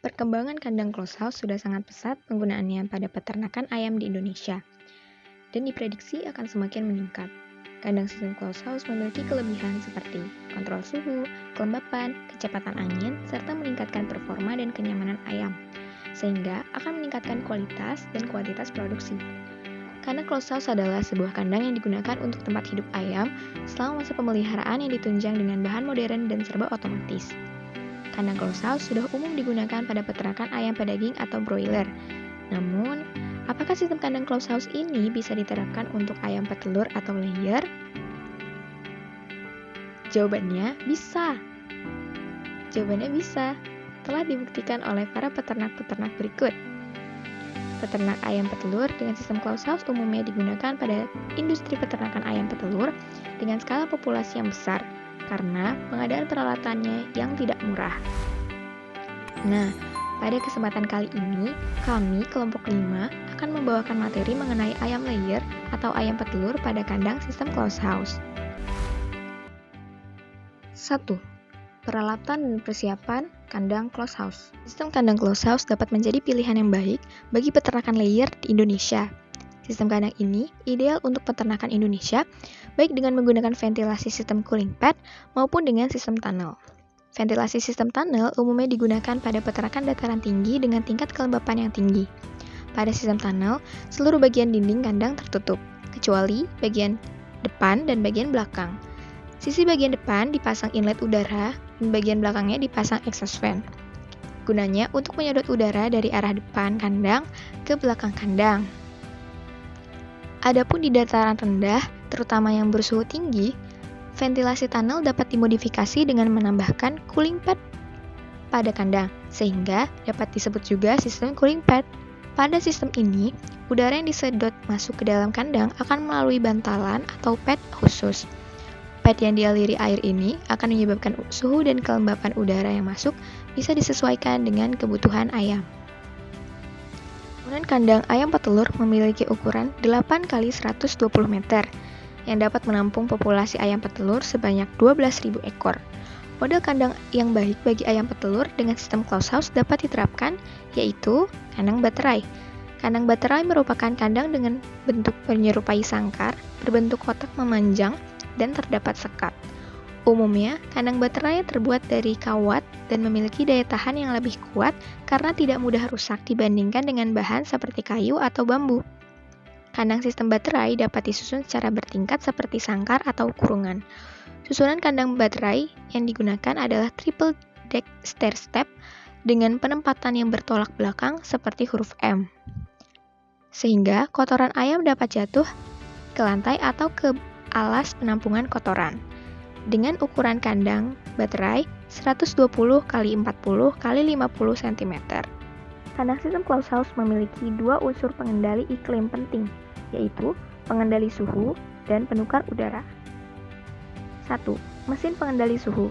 Perkembangan kandang closed house sudah sangat pesat penggunaannya pada peternakan ayam di Indonesia, dan diprediksi akan semakin meningkat. Kandang sistem closed house memiliki kelebihan seperti kontrol suhu, kelembapan, kecepatan angin, serta meningkatkan performa dan kenyamanan ayam, sehingga akan meningkatkan kualitas dan kuantitas produksi. Karena closed house adalah sebuah kandang yang digunakan untuk tempat hidup ayam selama masa pemeliharaan yang ditunjang dengan bahan modern dan serba otomatis. Kandang closed house sudah umum digunakan pada peternakan ayam pedaging atau broiler. Namun, apakah sistem kandang closed house ini bisa diterapkan untuk ayam petelur atau layer? Jawabannya bisa. Telah dibuktikan oleh para peternak-peternak berikut. Peternak ayam petelur dengan sistem closed house umumnya digunakan pada industri peternakan ayam petelur dengan skala populasi yang besar, karena pengadaan peralatannya yang tidak murah. Nah, pada kesempatan kali ini, kami kelompok 5 akan membawakan materi mengenai ayam layer atau ayam petelur pada kandang sistem closed house. 1. Peralatan dan persiapan kandang closed house. Sistem kandang closed house dapat menjadi pilihan yang baik bagi peternakan layer di Indonesia. Sistem kandang ini ideal untuk peternakan Indonesia, baik dengan menggunakan ventilasi sistem cooling pad maupun dengan sistem tunnel. Ventilasi sistem tunnel umumnya digunakan pada peternakan dataran tinggi dengan tingkat kelembapan yang tinggi. Pada sistem tunnel, seluruh bagian dinding kandang tertutup, kecuali bagian depan dan bagian belakang. Sisi bagian depan dipasang inlet udara dan bagian belakangnya dipasang exhaust fan. Gunanya untuk menyedot udara dari arah depan kandang ke belakang kandang. Adapun di dataran rendah, terutama yang bersuhu tinggi, ventilasi tunnel dapat dimodifikasi dengan menambahkan cooling pad pada kandang, sehingga dapat disebut juga sistem cooling pad. Pada sistem ini, udara yang disedot masuk ke dalam kandang akan melalui bantalan atau pad khusus. Pad yang dialiri air ini akan menyebabkan suhu dan kelembapan udara yang masuk bisa disesuaikan dengan kebutuhan ayam. Bangunan kandang ayam petelur memiliki ukuran 8 x 120 meter yang dapat menampung populasi ayam petelur sebanyak 12.000 ekor. Model kandang yang baik bagi ayam petelur dengan sistem closed house dapat diterapkan, yaitu kandang baterai. Kandang baterai merupakan kandang dengan bentuk menyerupai sangkar, berbentuk kotak memanjang, dan terdapat sekat. Umumnya, kandang baterai terbuat dari kawat dan memiliki daya tahan yang lebih kuat karena tidak mudah rusak dibandingkan dengan bahan seperti kayu atau bambu. Kandang sistem baterai dapat disusun secara bertingkat seperti sangkar atau kurungan. Susunan kandang baterai yang digunakan adalah triple deck stair step dengan penempatan yang bertolak belakang seperti huruf M. Sehingga kotoran ayam dapat jatuh ke lantai atau ke alas penampungan kotoran. Dengan ukuran kandang baterai 120 x 40 x 50 cm. Kandang sistem closed house memiliki dua unsur pengendali iklim penting, yaitu pengendali suhu dan penukar udara. 1. Mesin pengendali suhu.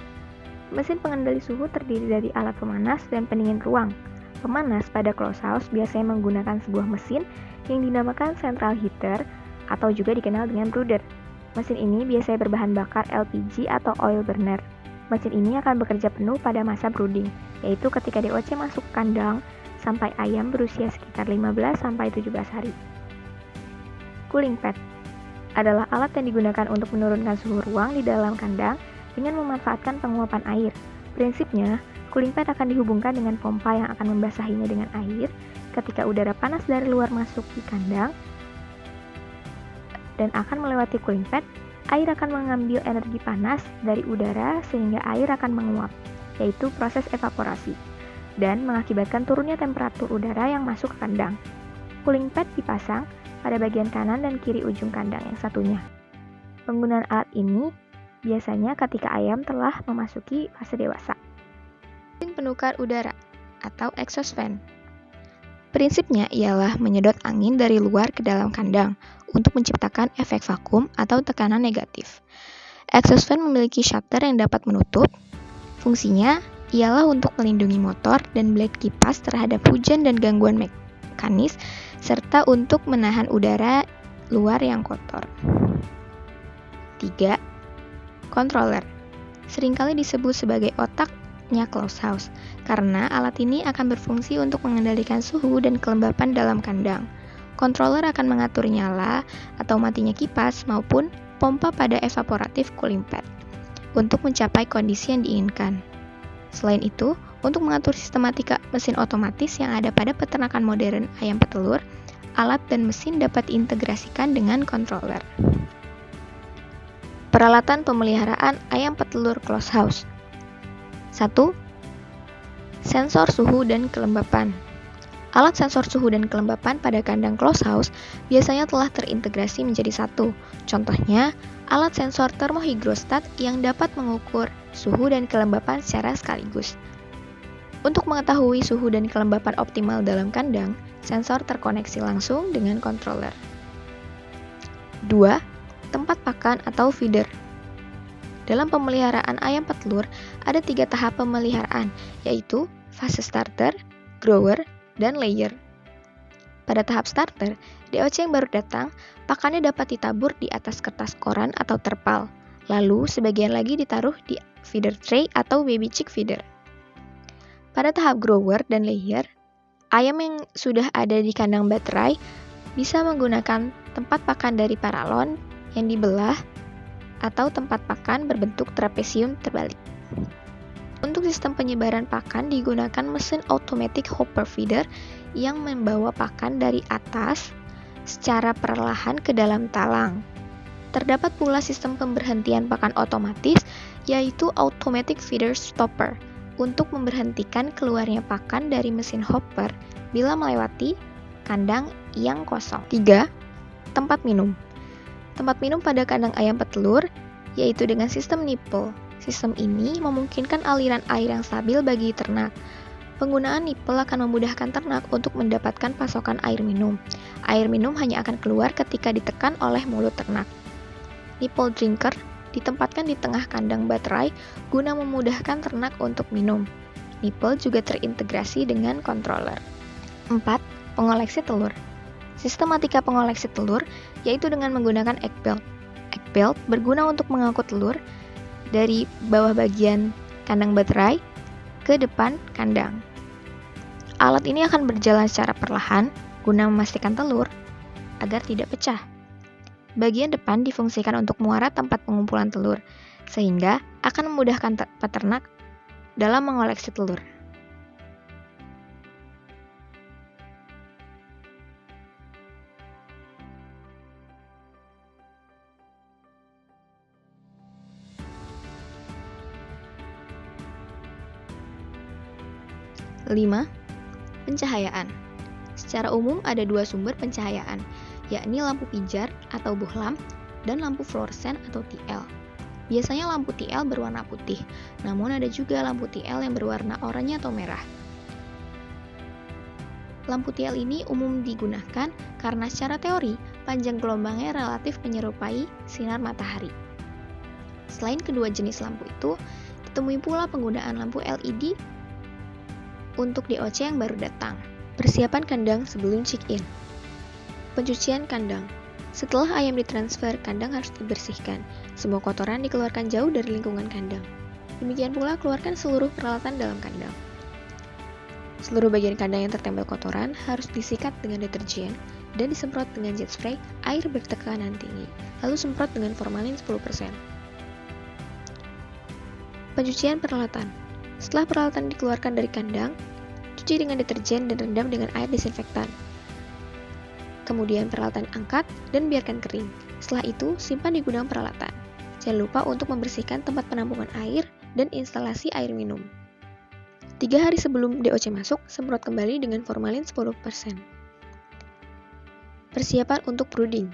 Mesin pengendali suhu terdiri dari alat pemanas dan pendingin ruang. Pemanas pada closed house biasanya menggunakan sebuah mesin yang dinamakan central heater atau juga dikenal dengan brooder. Mesin ini biasanya berbahan bakar LPG atau oil burner. Mesin ini akan bekerja penuh pada masa brooding, yaitu ketika DOC masuk ke kandang sampai ayam berusia sekitar 15-17 hari. Cooling pad adalah alat yang digunakan untuk menurunkan suhu ruang di dalam kandang dengan memanfaatkan penguapan air. Prinsipnya, cooling pad akan dihubungkan dengan pompa yang akan membasahinya dengan air ketika udara panas dari luar masuk di kandang dan akan melewati cooling pad. Air akan mengambil energi panas dari udara sehingga air akan menguap, yaitu proses evaporasi, dan mengakibatkan turunnya temperatur udara yang masuk ke kandang. Cooling pad dipasang pada bagian kanan dan kiri ujung kandang yang satunya. Penggunaan alat ini biasanya ketika ayam telah memasuki fase dewasa. Mesin penukar udara atau exhaust fan. Prinsipnya ialah menyedot angin dari luar ke dalam kandang untuk menciptakan efek vakum atau tekanan negatif. Exhaust fan memiliki shutter yang dapat menutup. Fungsinya ialah untuk melindungi motor dan blade kipas terhadap hujan dan gangguan mekanis, serta untuk menahan udara luar yang kotor. 3. Controller. Seringkali disebut sebagai otak sifatnya closed house, karena alat ini akan berfungsi untuk mengendalikan suhu dan kelembapan dalam kandang. Controller akan mengatur nyala atau matinya kipas maupun pompa pada evaporative cooling pad untuk mencapai kondisi yang diinginkan. Selain itu, untuk mengatur sistematika mesin otomatis yang ada pada peternakan modern ayam petelur, alat dan mesin dapat diintegrasikan dengan controller. Peralatan pemeliharaan ayam petelur closed house. 1. Sensor suhu dan kelembapan. Alat sensor suhu dan kelembapan pada kandang closed house biasanya telah terintegrasi menjadi satu. Contohnya, alat sensor termohigrostat yang dapat mengukur suhu dan kelembapan secara sekaligus. Untuk mengetahui suhu dan kelembapan optimal dalam kandang, sensor terkoneksi langsung dengan controller. 2. Tempat pakan atau feeder. Dalam pemeliharaan ayam petelur, ada 3 tahap pemeliharaan, yaitu fase starter, grower, dan layer. Pada tahap starter, DOC yang baru datang, pakannya dapat ditabur di atas kertas koran atau terpal, lalu sebagian lagi ditaruh di feeder tray atau baby chick feeder. Pada tahap grower dan layer, ayam yang sudah ada di kandang baterai bisa menggunakan tempat pakan dari paralon yang dibelah atau tempat pakan berbentuk trapesium terbalik. Untuk sistem penyebaran pakan digunakan mesin automatic hopper feeder yang membawa pakan dari atas secara perlahan ke dalam talang. Terdapat pula sistem pemberhentian pakan otomatis, yaitu automatic feeder stopper, untuk memberhentikan keluarnya pakan dari mesin hopper bila melewati kandang yang kosong. 3. Tempat minum. Tempat minum pada kandang ayam petelur, yaitu dengan sistem nipple. Sistem ini memungkinkan aliran air yang stabil bagi ternak. Penggunaan nipple akan memudahkan ternak untuk mendapatkan pasokan air minum. Air minum hanya akan keluar ketika ditekan oleh mulut ternak. Nipple drinker ditempatkan di tengah kandang baterai guna memudahkan ternak untuk minum. Nipple juga terintegrasi dengan controller. 4. Pengoleksi telur. Sistematika pengoleksi telur yaitu dengan menggunakan egg belt. Egg belt berguna untuk mengangkut telur dari bawah bagian kandang baterai ke depan kandang. Alat ini akan berjalan secara perlahan guna memastikan telur agar tidak pecah. Bagian depan difungsikan untuk muara tempat pengumpulan telur, sehingga akan memudahkan peternak dalam mengoleksi telur. Lima, pencahayaan. Secara umum ada 2 sumber pencahayaan, yakni lampu pijar atau bohlam dan lampu fluoresen atau TL. Biasanya lampu TL berwarna putih, namun ada juga lampu TL yang berwarna oranye atau merah. Lampu TL ini umum digunakan karena secara teori panjang gelombangnya relatif menyerupai sinar matahari. Selain kedua jenis lampu itu, ditemui pula penggunaan lampu LED untuk DOC yang baru datang. Persiapan kandang sebelum check-in. Pencucian kandang. Setelah ayam ditransfer, kandang harus dibersihkan. Semua kotoran dikeluarkan jauh dari lingkungan kandang. Demikian pula keluarkan seluruh peralatan dalam kandang. Seluruh bagian kandang yang tertempel kotoran harus disikat dengan deterjen dan disemprot dengan jet spray air bertekanan tinggi, lalu semprot dengan formalin 10%. Pencucian peralatan. Setelah peralatan dikeluarkan dari kandang, cuci dengan deterjen dan rendam dengan air desinfektan. Kemudian peralatan angkat dan biarkan kering. Setelah itu, simpan di gudang peralatan. Jangan lupa untuk membersihkan tempat penampungan air dan instalasi air minum. 3 hari sebelum DOC masuk, semprot kembali dengan formalin 10%. Persiapan untuk brooding.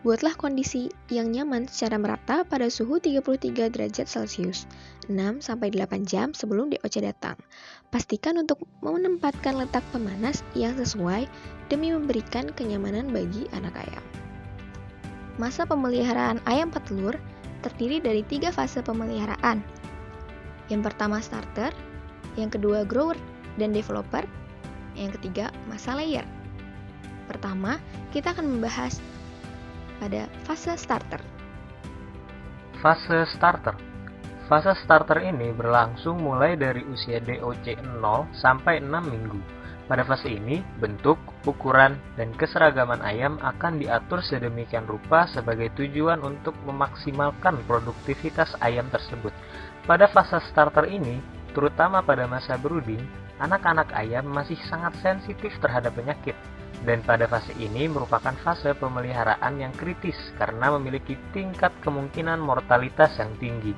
Buatlah kondisi yang nyaman secara merata pada suhu 33 derajat Celcius, 6-8 jam sebelum DOC datang. Pastikan untuk menempatkan letak pemanas yang sesuai demi memberikan kenyamanan bagi anak ayam. Masa pemeliharaan ayam petelur terdiri dari 3 fase pemeliharaan. Yang pertama starter, yang kedua grower dan developer, yang ketiga masa layer. Pertama, kita akan membahas pada fase starter. Fase starter. Fase starter ini berlangsung mulai dari usia DOC 0 sampai 6 minggu. Pada fase ini, bentuk, ukuran, dan keseragaman ayam akan diatur sedemikian rupa sebagai tujuan untuk memaksimalkan produktivitas ayam tersebut. Pada fase starter ini, terutama pada masa brooding, anak-anak ayam masih sangat sensitif terhadap penyakit. Dan pada fase ini merupakan fase pemeliharaan yang kritis karena memiliki tingkat kemungkinan mortalitas yang tinggi.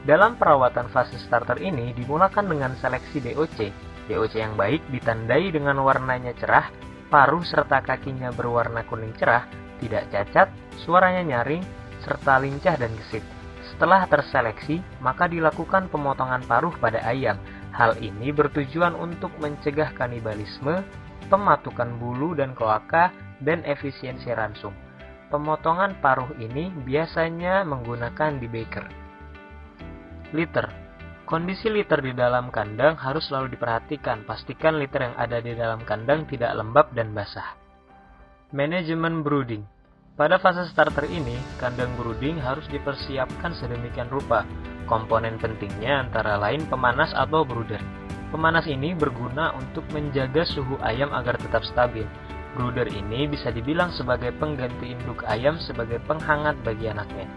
Dalam perawatan fase starter ini dimulakan dengan seleksi DOC. DOC yang baik ditandai dengan warnanya cerah, paruh serta kakinya berwarna kuning cerah, tidak cacat, suaranya nyaring, serta lincah dan gesit. Setelah terseleksi, maka dilakukan pemotongan paruh pada ayam. Hal ini bertujuan untuk mencegah kanibalisme, pematukan bulu dan kloaka, dan efisiensi ransum. Pemotongan paruh ini biasanya menggunakan debacker. Litter. Kondisi litter di dalam kandang harus selalu diperhatikan. Pastikan litter yang ada di dalam kandang tidak lembab dan basah. Manajemen brooding. Pada fase starter ini, kandang brooding harus dipersiapkan sedemikian rupa. Komponen pentingnya antara lain pemanas atau brooder. Pemanas ini berguna untuk menjaga suhu ayam agar tetap stabil. Brooder ini bisa dibilang sebagai pengganti induk ayam sebagai penghangat bagi anaknya.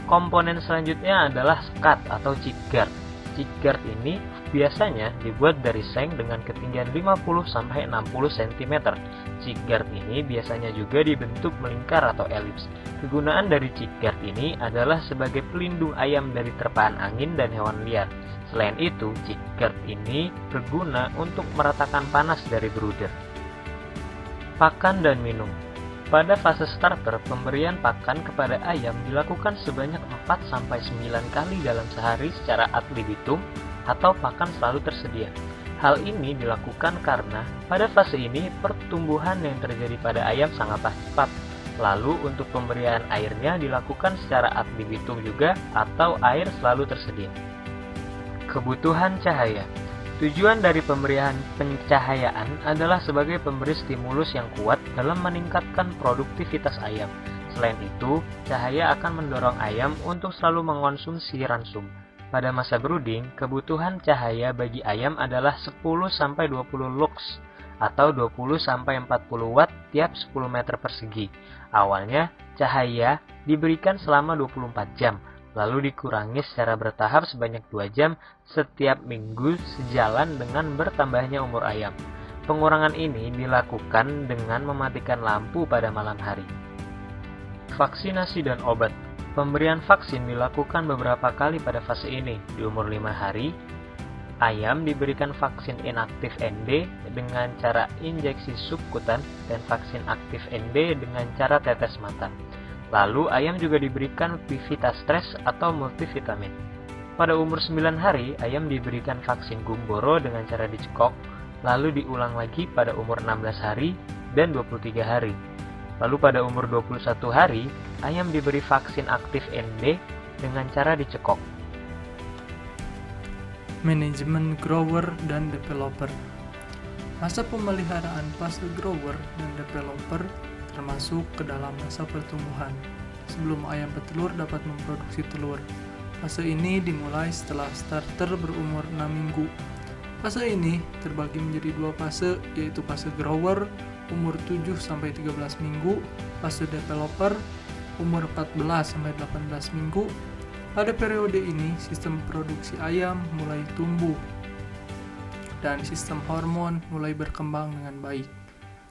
Komponen selanjutnya adalah skat atau chick guard. Chick guard ini biasanya dibuat dari seng dengan ketinggian 50-60 cm. Chick guard ini biasanya juga dibentuk melingkar atau elips. Kegunaan dari chick guard ini adalah sebagai pelindung ayam dari terpaan angin dan hewan liar. Selain itu, chick guard ini berguna untuk meratakan panas dari brooder. Pakan dan minum. Pada fase starter, pemberian pakan kepada ayam dilakukan sebanyak 4-9 kali dalam sehari secara ad libitum atau pakan selalu tersedia. Hal ini dilakukan karena pada fase ini pertumbuhan yang terjadi pada ayam sangatlah cepat. Lalu untuk pemberian airnya dilakukan secara ad libitum juga atau air selalu tersedia. Kebutuhan cahaya. Tujuan dari pemberian pencahayaan adalah sebagai pemberi stimulus yang kuat dalam meningkatkan produktivitas ayam. Selain itu, cahaya akan mendorong ayam untuk selalu mengonsumsi ransum. Pada masa brooding, kebutuhan cahaya bagi ayam adalah 10-20 lux atau 20-40 watt tiap 10 meter persegi. Awalnya, cahaya diberikan selama 24 jam. Lalu dikurangi secara bertahap sebanyak 2 jam setiap minggu sejalan dengan bertambahnya umur ayam. Pengurangan ini dilakukan dengan mematikan lampu pada malam hari. Vaksinasi dan obat. Pemberian vaksin dilakukan beberapa kali pada fase ini. Di umur 5 hari, ayam diberikan vaksin inaktif ND dengan cara injeksi subkutan dan vaksin aktif ND dengan cara tetes mata. Lalu ayam juga diberikan Vivita Stress atau multivitamin. Pada umur 9 hari, ayam diberikan vaksin gumboro dengan cara dicekok, lalu diulang lagi pada umur 16 hari dan 23 hari. Lalu pada umur 21 hari, ayam diberi vaksin aktif ND dengan cara dicekok. Manajemen grower dan developer. Masa pemeliharaan fase grower dan developer termasuk ke dalam masa pertumbuhan, sebelum ayam petelur dapat memproduksi telur. Fase ini dimulai setelah starter berumur 6 minggu. Fase ini terbagi menjadi 2 fase, yaitu fase grower umur 7-13 minggu, fase developer umur 14-18 minggu. Pada periode ini, sistem produksi ayam mulai tumbuh dan sistem hormon mulai berkembang dengan baik.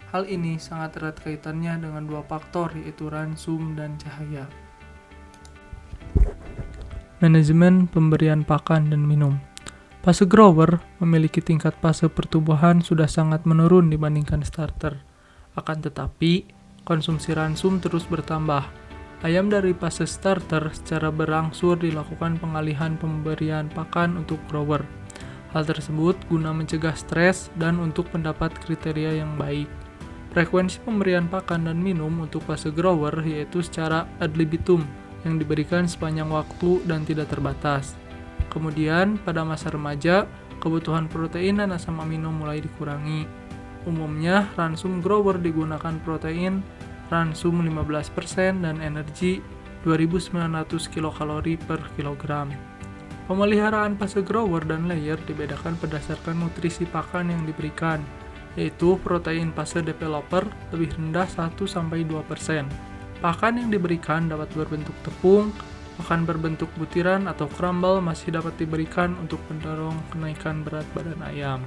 Hal ini sangat erat kaitannya dengan 2 faktor, yaitu ransum dan cahaya. Manajemen pemberian pakan dan minum. Fase grower memiliki tingkat fase pertumbuhan sudah sangat menurun dibandingkan starter. Akan tetapi, konsumsi ransum terus bertambah. Ayam dari fase starter secara berangsur dilakukan pengalihan pemberian pakan untuk grower. Hal tersebut guna mencegah stres dan untuk mendapat kriteria yang baik. Frekuensi pemberian pakan dan minum untuk fase grower yaitu secara ad libitum yang diberikan sepanjang waktu dan tidak terbatas. Kemudian pada masa remaja, kebutuhan protein dan asam amino mulai dikurangi. Umumnya ransum grower digunakan protein ransum 15% dan energi 2900 kilokalori per kilogram. Pemeliharaan fase grower dan layer dibedakan berdasarkan nutrisi pakan yang diberikan, yaitu protein fase developer lebih rendah 1-2%. Pakan yang diberikan dapat berbentuk tepung, pakan berbentuk butiran atau crumble masih dapat diberikan untuk mendorong kenaikan berat badan ayam.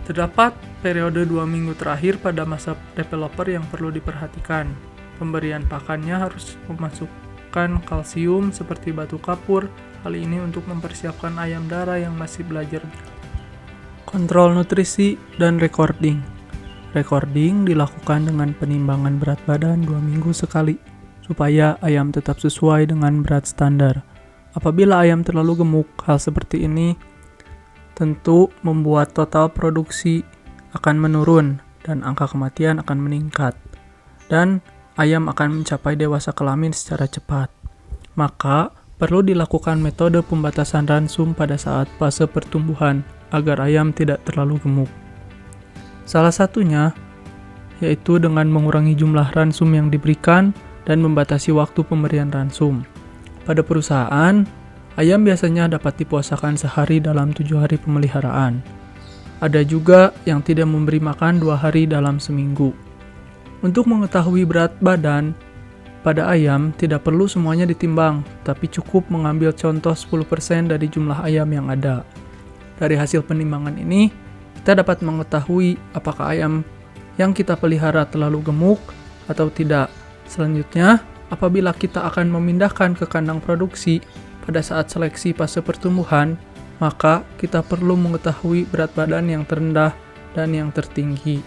Terdapat periode 2 minggu terakhir pada masa developer yang perlu diperhatikan. Pemberian pakannya harus memasukkan kalsium seperti batu kapur, hal ini untuk mempersiapkan ayam darah yang masih belajar. Kontrol nutrisi dan recording. Recording dilakukan dengan penimbangan berat badan 2 minggu sekali, supaya ayam tetap sesuai dengan berat standar. Apabila ayam terlalu gemuk, hal seperti ini tentu membuat total produksi akan menurun dan angka kematian akan meningkat. Dan ayam akan mencapai dewasa kelamin secara cepat. Maka, perlu dilakukan metode pembatasan ransum pada saat fase pertumbuhan agar ayam tidak terlalu gemuk. Salah satunya yaitu dengan mengurangi jumlah ransum yang diberikan dan membatasi waktu pemberian ransum. Pada perusahaan, ayam biasanya dapat dipuasakan sehari dalam 7 hari pemeliharaan. Ada juga yang tidak memberi makan 2 hari dalam seminggu. Untuk mengetahui berat badan pada ayam, tidak perlu semuanya ditimbang, tapi cukup mengambil contoh 10% dari jumlah ayam yang ada. Dari hasil penimbangan ini, kita dapat mengetahui apakah ayam yang kita pelihara terlalu gemuk atau tidak. Selanjutnya, apabila kita akan memindahkan ke kandang produksi pada saat seleksi fase pertumbuhan, maka kita perlu mengetahui berat badan yang terendah dan yang tertinggi.